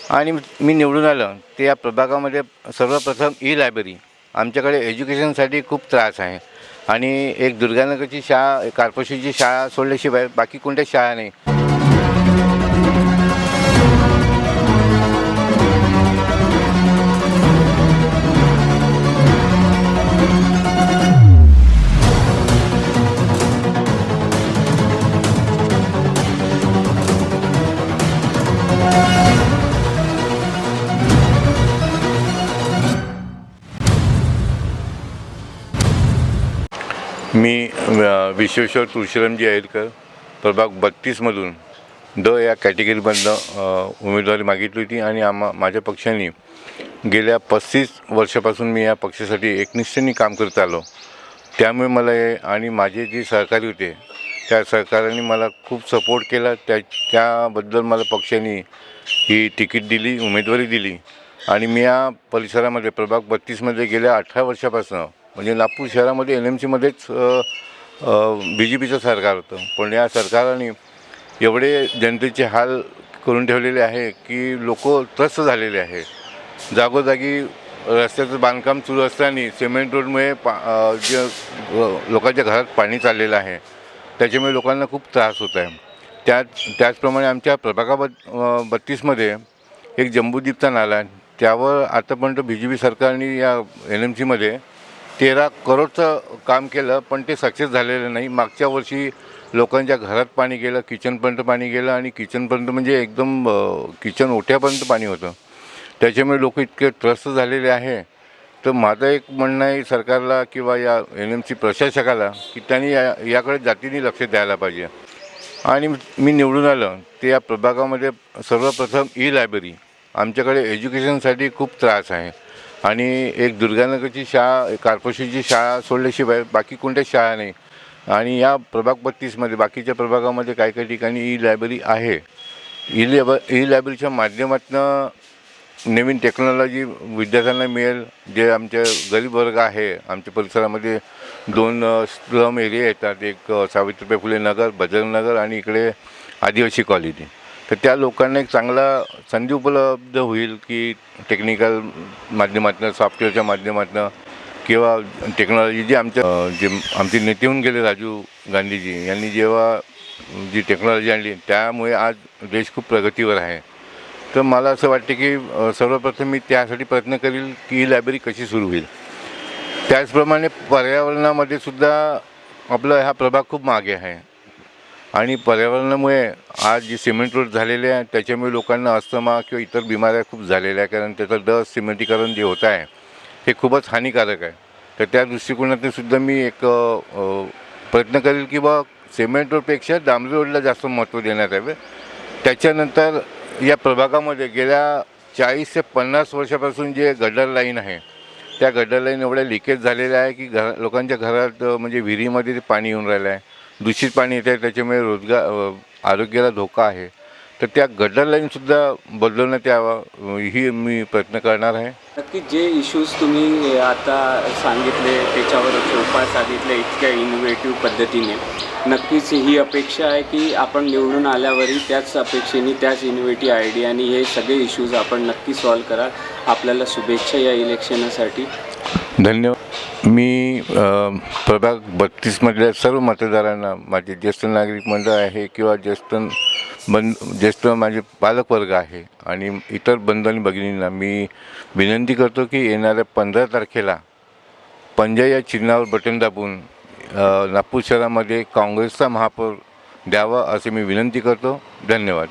आणि मी निवडून आलं ते या प्रभागामध्ये सर्वप्रथम ई लायब्ररी. आमच्याकडे एज्युकेशनसाठी खूप त्रास आहे आणि एक दुर्गानगरची शाळा, कार्पोरेशनची शाळा सोडल्याशिवाय बाकी कोणत्याच शाळा नाही. मी विश्वेश्वर तुळशीरामजी अहिरकर प्रभाग 32मधून ड या कॅटेगरीमधनं उमेदवारी मागितली होती आणि माझ्या पक्षाने गेल्या 35 वर्षापासून मी या पक्षासाठी एकनिष्ठेने काम करत आलो. त्यामुळे मला आणि माझे जे सहकारी होते त्या सहकाऱ्यांनी मला खूप सपोर्ट केला. त्याबद्दल मला पक्षाने ही तिकीट दिली, उमेदवारी दिली आणि मी या परिसरामध्ये प्रभाग 32मध्ये गेल्या 18 वर्षापासून म्हणजे नागपूर शहरामध्ये NMCमध्येच BJPचं सरकार होतं. पण या सरकारने एवढे जनतेचे हाल करून ठेवलेले आहे की लोक त्रस्त झालेले आहे. जागोजागी रस्त्याचं बांधकाम सुरू असताना सिमेंट रोडमुळे जे लोकांच्या घरात पाणी चाललेलं आहे त्याच्यामुळे लोकांना खूप त्रास होत आहे. त्याचप्रमाणे आमच्या प्रभागा 32मध्ये एक जम्बूद्वीपचा नाला आहे. त्यावर आतापर्यंत BJP सरकारने या NMCमध्ये 13 करोडचं काम केलं पण ते सक्सेस झालेलं नाही. मागच्या वर्षी लोकांच्या घरात पाणी गेलं, किचनपर्यंत पाणी गेलं आणि किचनपर्यंत म्हणजे एकदम किचन ओट्यापर्यंत पाणी होतं. त्याच्यामुळे लोक इतके त्रस्त झालेले आहे. तर माझं एक म्हणणं आहे सरकारला किंवा या NMC प्रशासकाला की त्यांनी याकडे जातीने लक्ष द्यायला पाहिजे. आणि मी निवडून आलं ते या प्रभागामध्ये सर्वप्रथम ई लायब्ररी. आमच्याकडे एज्युकेशनसाठी खूप त्रास आहे आणि एक दुर्गानगरची शाळा, कार्पोरेशनची शाळा सोडल्याशिवाय बाकी कोणत्याच शाळा नाही. आणि या प्रभाग 32मध्ये बाकीच्या प्रभागामध्ये काही काही ठिकाणी ई लायब्ररी आहे. ई लायब्ररीच्या माध्यमातून नवीन टेक्नॉलॉजी विद्यार्थ्यांना मिळेल. जे आमचे गरीब वर्ग आहे, आमच्या परिसरामध्ये 2 स्लम एरिया येतात, एक सावित्रीबाई फुले नगर, बजरंग नगर आणि इकडे आदिवासी कॉलनी. तर त्या लोकांना एक चांगला संधी उपलब्ध होईल की टेक्निकल माध्यमातून, सॉफ्टवेअरच्या माध्यमातून किंवा टेक्नॉलॉजी जे आमचे नेते होऊन गेले राजीव गांधीजी यांनी जेव्हा जी टेक्नॉलॉजी आणली त्यामुळे आज देश खूप प्रगतीवर आहे. तर मला असं वाटते की सर्वप्रथम मी त्यासाठी प्रयत्न करील की ही लायब्ररी कशी सुरू होईल. त्याचप्रमाणे पर्यावरणामध्ये सुद्धा आपला हा प्रभाग खूप मागे आहे आणि पर्यावरणामुळे आज जे सिमेंट रोड झालेले आहे त्याच्यामुळे लोकांना अस्थमा किंवा इतर बिमाऱ्या खूप झालेल्या आहे. कारण त्याचं डस्ट सिमेंटीकरण जे होत आहे हे खूपच हानिकारक आहे. तर त्या दृष्टिकोनातून सुद्धा मी एक प्रयत्न करेल की बा सिमेंट रोडपेक्षा डांबरी रोडला जास्त महत्त्व देण्यात यावे. त्याच्यानंतर या प्रभागामध्ये गेल्या 40 ते 50 वर्षापासून जे गटर लाईन आहे त्या गटर लाईन एवढ्या लिकेज झालेल्या आहे की लोकांच्या घरात म्हणजे विहिरीमध्ये ते पाणी येऊन राहिलं आहे, दूषित पाणी येत आहे. त्याच्यामुळे आरोग्याला धोका आहे. तर त्या गटर लाईनसुद्धा बदलवण्यात यावं ही मी प्रयत्न करणार आहे. नक्की जे इश्यूज तुम्ही आता सांगितले त्याच्यावर उपाय सांगितले इतक्या इनोव्हेटिव्ह पद्धतीने, नक्कीच ही अपेक्षा आहे की आपण निवडून आल्यावरही त्याच अपेक्षेने, त्याच इनोव्हेटिव्ह आयडियाने हे सगळे इश्यूज आपण नक्की सॉल्व्ह कराल. आपल्याला शुभेच्छा या इलेक्शनसाठी. धन्यवाद. मी प्रभाग 32मधल्या सर्व मतदारांना, माझे ज्येष्ठ नागरिक मंडळ आहे किंवा ज्येष्ठ माझे पालकवर्ग आहे आणि इतर बंधू आणि भगिनींना मी विनंती करतो की येणाऱ्या 15 तारखेला पंजा या चिन्हावर बटन दाबून नागपूर शहरामध्ये काँग्रेसचा महापौर द्यावा असे मी विनंती करतो. धन्यवाद.